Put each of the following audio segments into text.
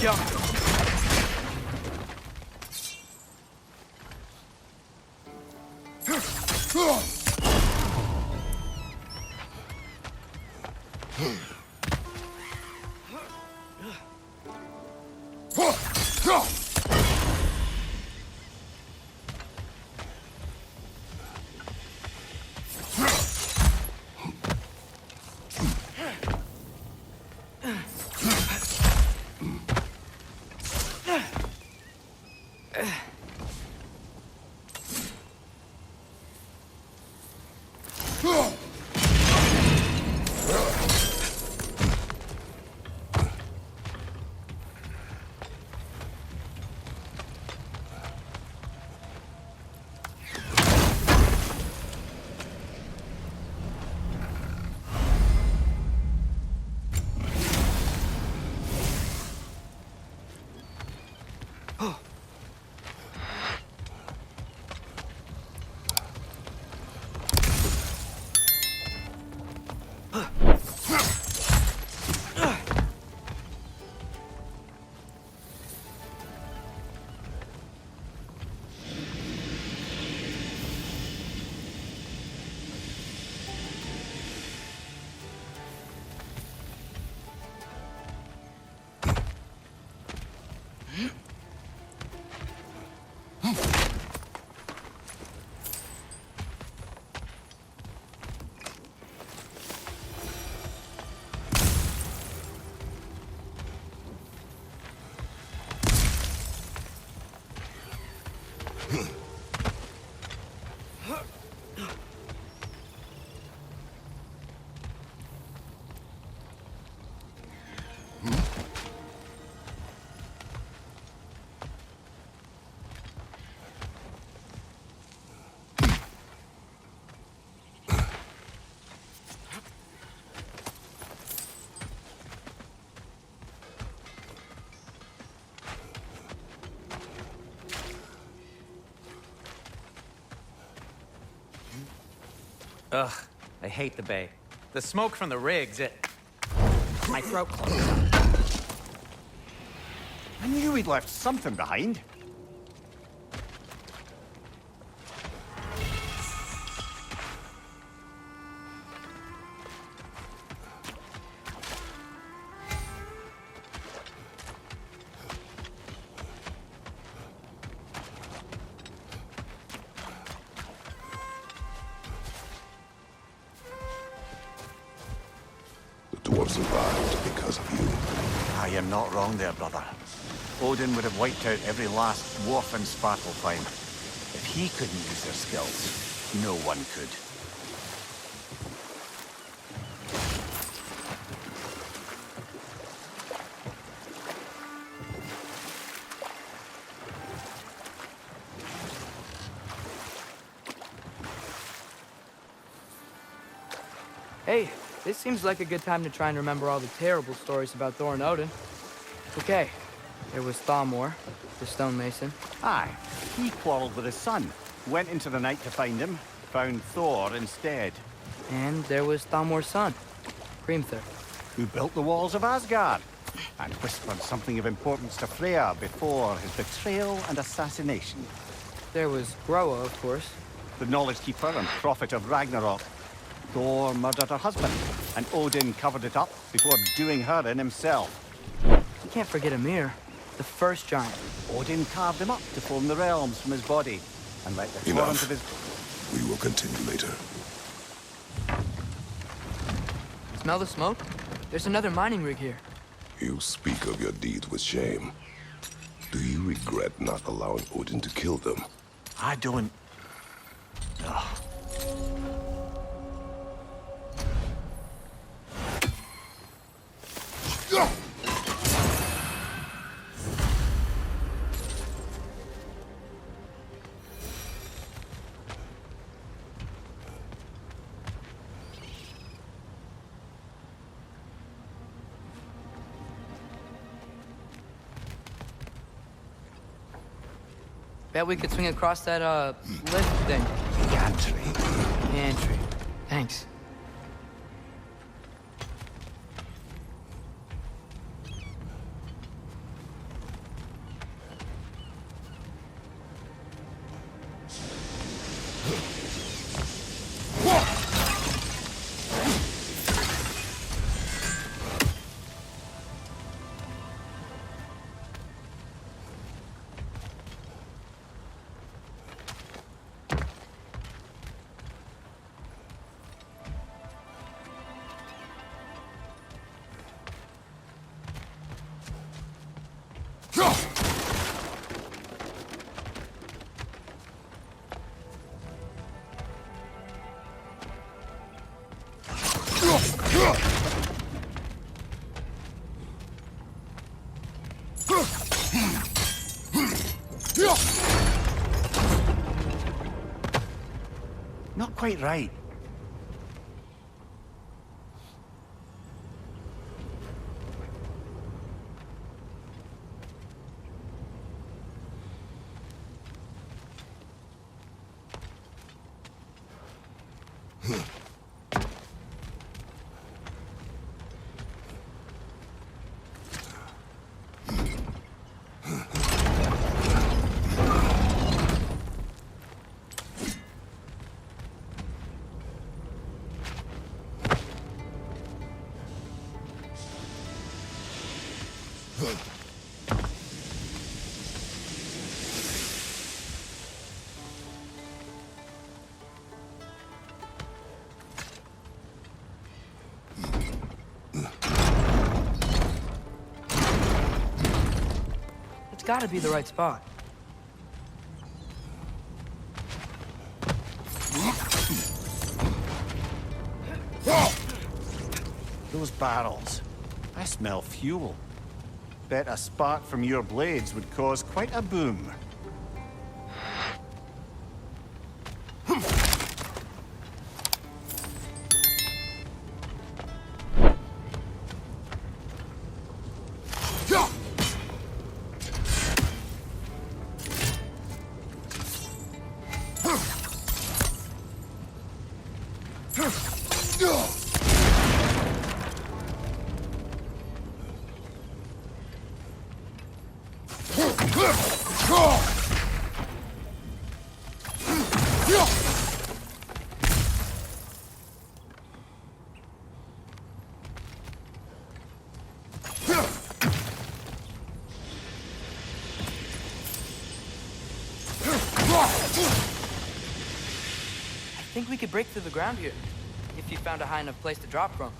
jump. Ugh, I hate the bay. The smoke from the rigs, my throat closed. I knew we'd left something behind. Survived because of you. I am not wrong there, brother. Odin would have wiped out every last dwarf in Svartalfheim. If he couldn't use their skills, no one could. Hey, this seems like a good time to try and remember all the terrible stories about Thor and Odin. Okay, there was Thamor, the stonemason. Aye, he quarreled with his son, went into the night to find him, found Thor instead. And there was Thamor's son, Hrimthur. Who built the walls of Asgard, and whispered something of importance to Freya before his betrayal and assassination. There was Groa, of course. The knowledge keeper and prophet of Ragnarok. Thor murdered her husband, and Odin covered it up before doing her in himself. You can't forget Mimir, the first giant. Odin carved him up to form the realms from his body, and let the torrent of his... We will continue later. Smell the smoke? There's another mining rig here. You speak of your deeds with shame. Do you regret not allowing Odin to kill them? I don't... Ugh. Bet we could swing across that, lift thing. Gantry. Gantry. Thanks. Not quite right. It's gotta be the right spot. Those barrels. I smell fuel. Bet a spark from your blades would cause quite a boom. I think we could break through the ground here, if you found a high enough place to drop from.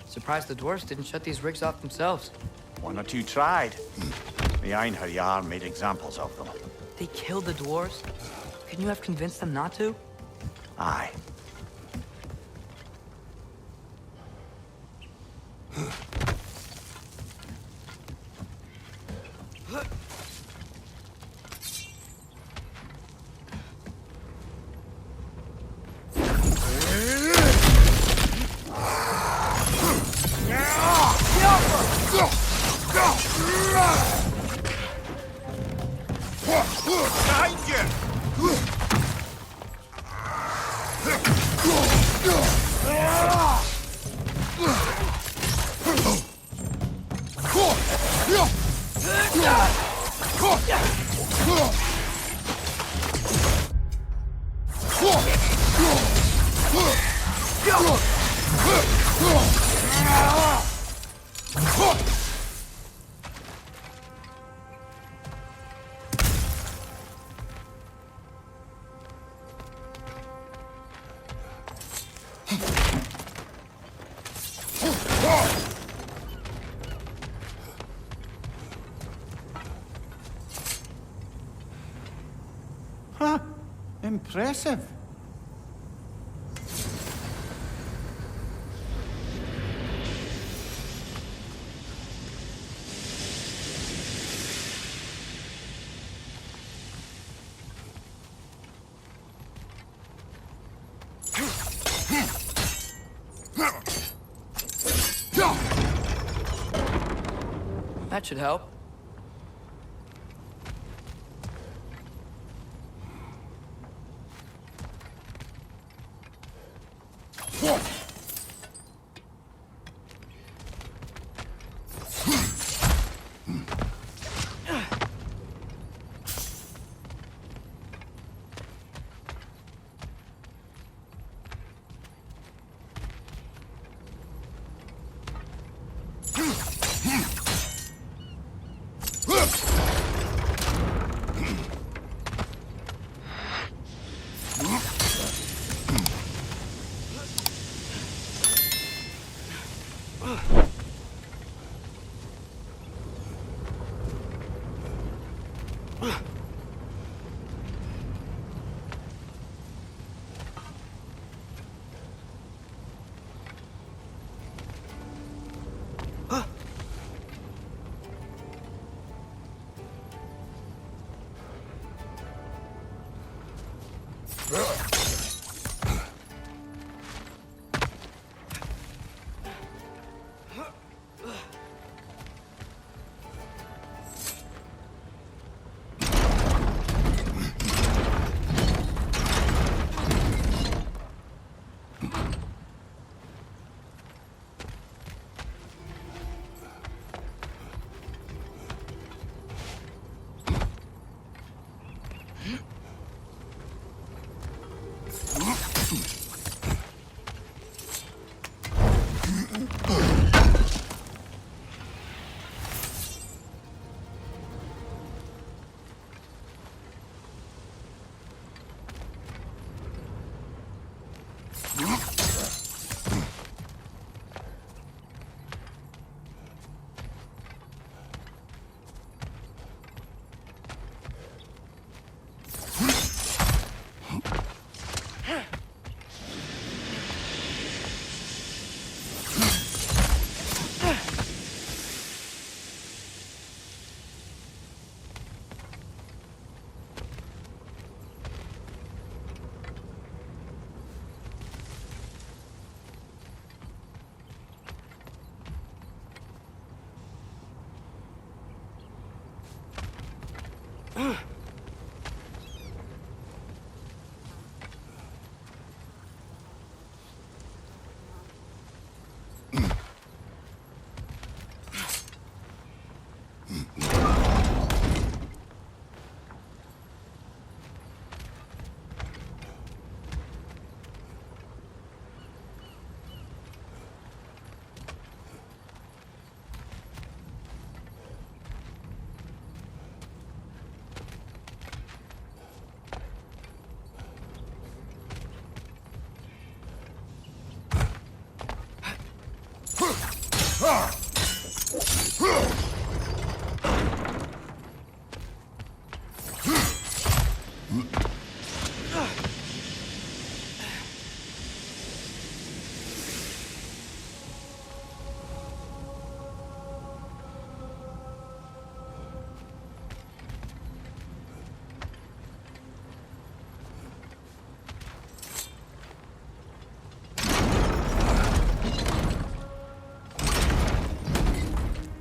Surprised the dwarves didn't shut these rigs off themselves. One or two tried. The Einherjar made examples of them. They killed the dwarves? Couldn't you have convinced them not to? Aye. Impressive. That should help.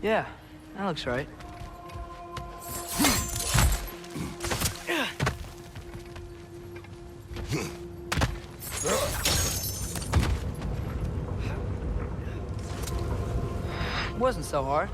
Yeah, that looks right. Wasn't so hard.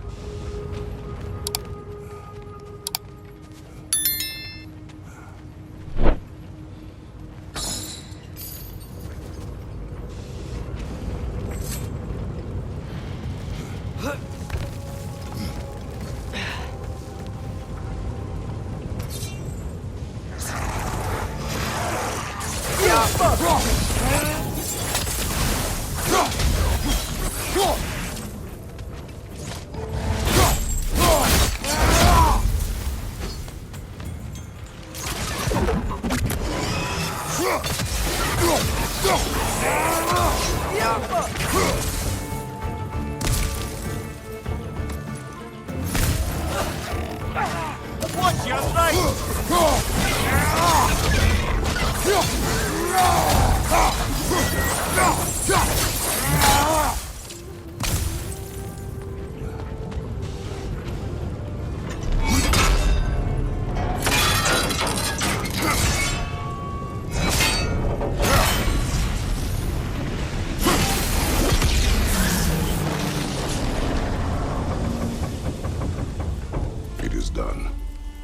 It is done.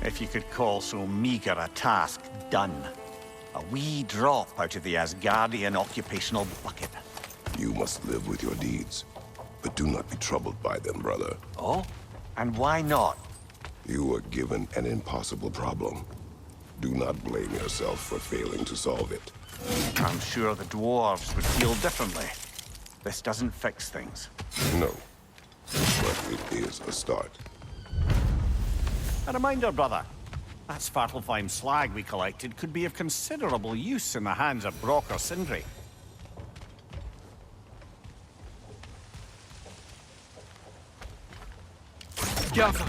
If you could call so meager a task done. A wee drop out of the Asgardian occupational bucket. You must live with your deeds, but do not be troubled by them, brother. Oh? And why not? You were given an impossible problem. Do not blame yourself for failing to solve it. I'm sure the dwarves would feel differently. This doesn't fix things. No, but it is a start. A reminder, brother. That Svartalfheim slag we collected could be of considerable use in the hands of Brok or Sindri. Careful.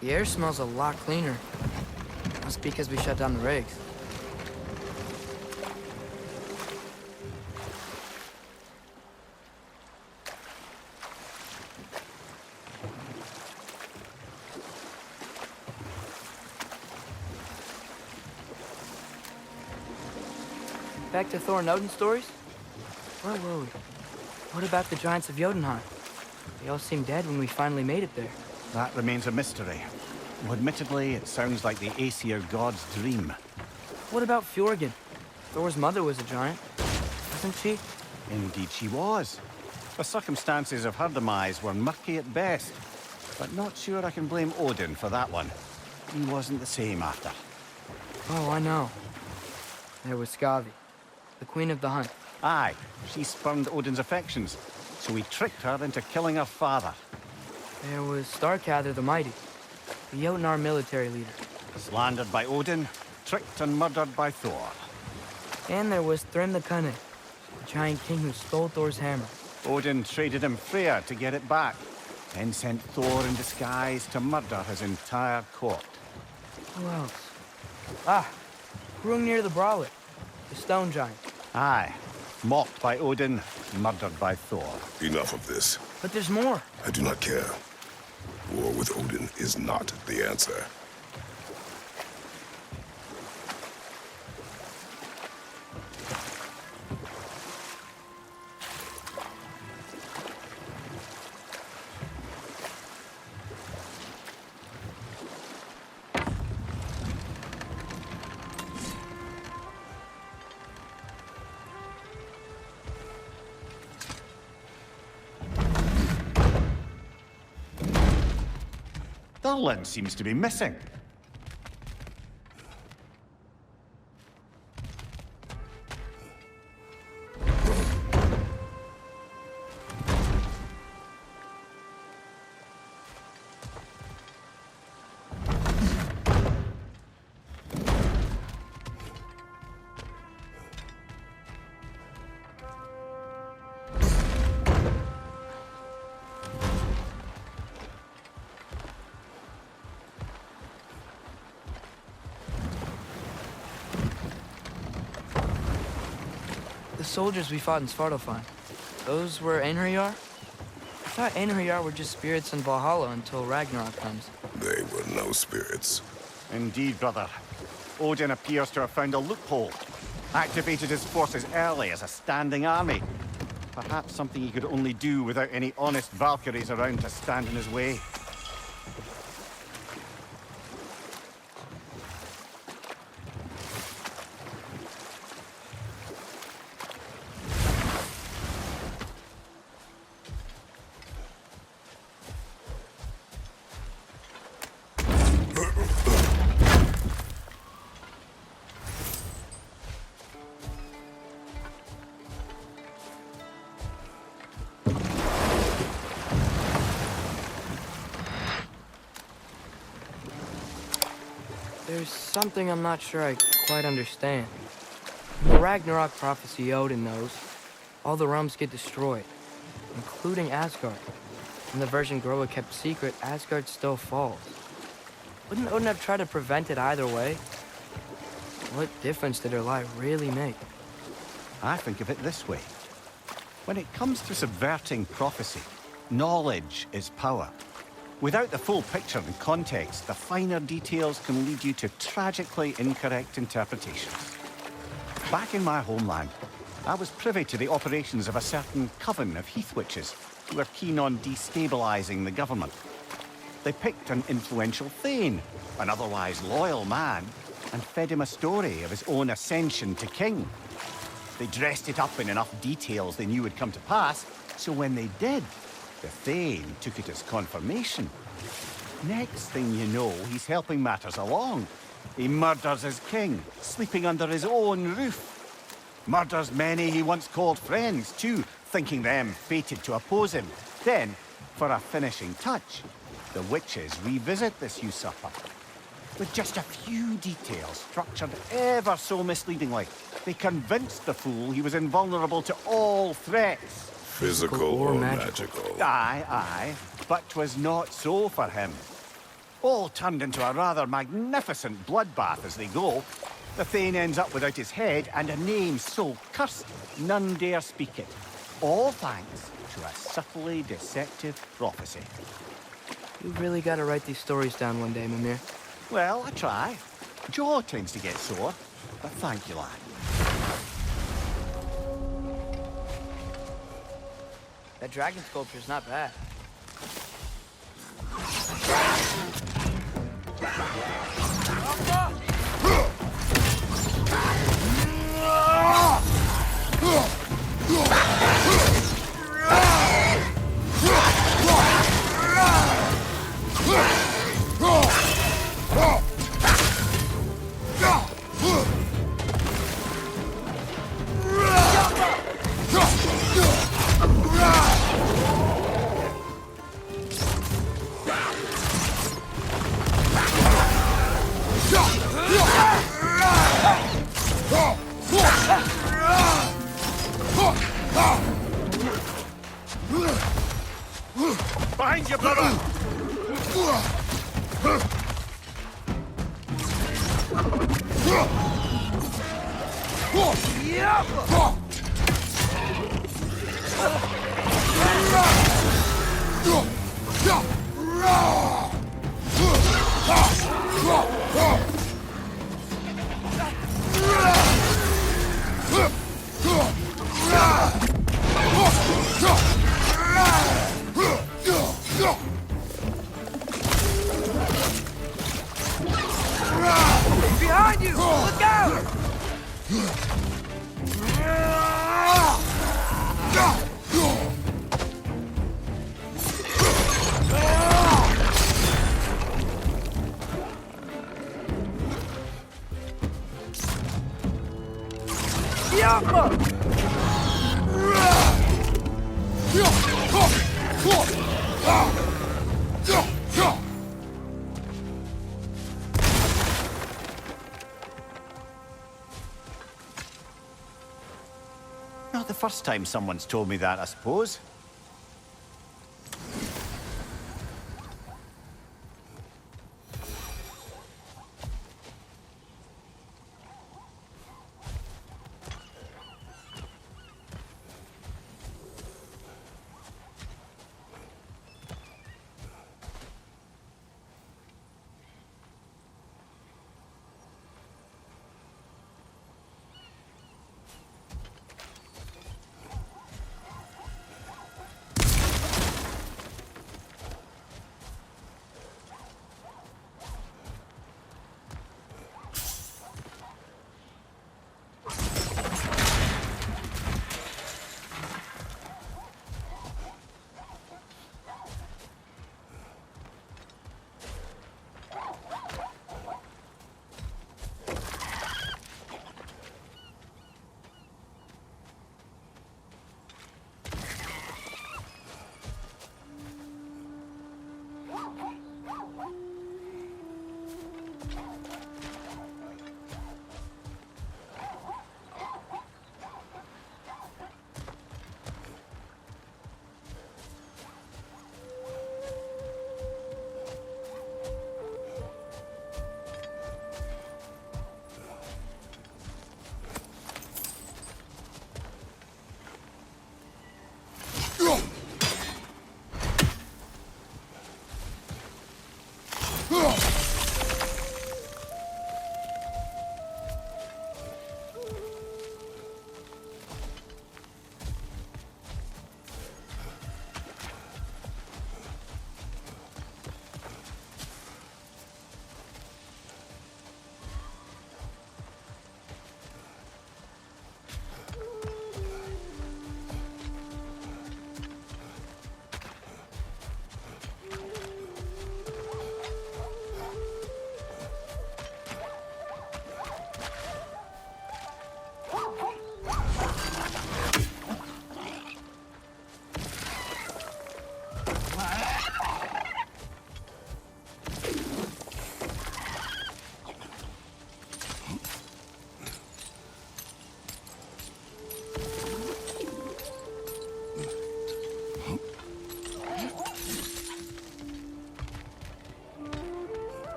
The air smells a lot cleaner. Must be because we shut down the rigs. Back to Thor and Odin stories? Where were we? What about the giants of Jotunheim? They all seemed dead when we finally made it there. That remains a mystery. Well, admittedly, it sounds like the Aesir god's dream. What about Fjorgyn? Thor's mother was a giant, wasn't she? Indeed she was. The circumstances of her demise were murky at best. But not sure I can blame Odin for that one. He wasn't the same after. Oh, I know. There was Skavi, the queen of the hunt. Aye, she spurned Odin's affections, so he tricked her into killing her father. There was Starkather the Mighty, the Jotnar military leader. Slandered by Odin, tricked and murdered by Thor. And there was Thrym the Cunning, the giant king who stole Thor's hammer. Odin traded him Freya to get it back, then sent Thor in disguise to murder his entire court. Who else? Ah, Hrungnir the Brawler, the stone giant. Aye, mocked by Odin, murdered by Thor. Enough of this. But there's more. I do not care. War with Odin is not the answer. The lid seems to be missing. The soldiers we fought in Svartalfheim, those were Einherjar? thought Einherjar were just spirits in Valhalla until Ragnarok comes. They were no spirits. Indeed, brother. Odin appears to have found a loophole. Activated his forces early as a standing army. Perhaps something he could only do without any honest Valkyries around to stand in his way. There's something I'm not sure I quite understand. In the Ragnarok prophecy Odin knows, all the realms get destroyed, including Asgard. In the version Groa kept secret, Asgard still falls. Wouldn't Odin have tried to prevent it either way? What difference did her lie really make? I think of it this way. When it comes to subverting prophecy, knowledge is power. Without the full picture and context, the finer details can lead you to tragically incorrect interpretations. Back in my homeland, I was privy to the operations of a certain coven of heath witches who were keen on destabilizing the government. They picked an influential thane, an otherwise loyal man, and fed him a story of his own ascension to king. They dressed it up in enough details they knew would come to pass, so when they did, the Thane took it as confirmation. Next thing you know, he's helping matters along. He murders his king, sleeping under his own roof. Murders many he once called friends, too, thinking them fated to oppose him. Then, for a finishing touch, the witches revisit this usurper. With just a few details structured ever so misleadingly, they convinced the fool he was invulnerable to all threats. Physical or magical? Aye, but 'twas not so for him. All turned into a rather magnificent bloodbath as they go. The Thane ends up without his head and a name so cursed none dare speak it. All thanks to a subtly deceptive prophecy. You've really got to write these stories down one day, Mimir. Well, I try. Jaw tends to get sore, but thank you, lad. That dragon sculpture's not bad. Behind you, brother! Behind you! Look out! Not the first time someone's told me that, I suppose.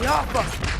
Yappa!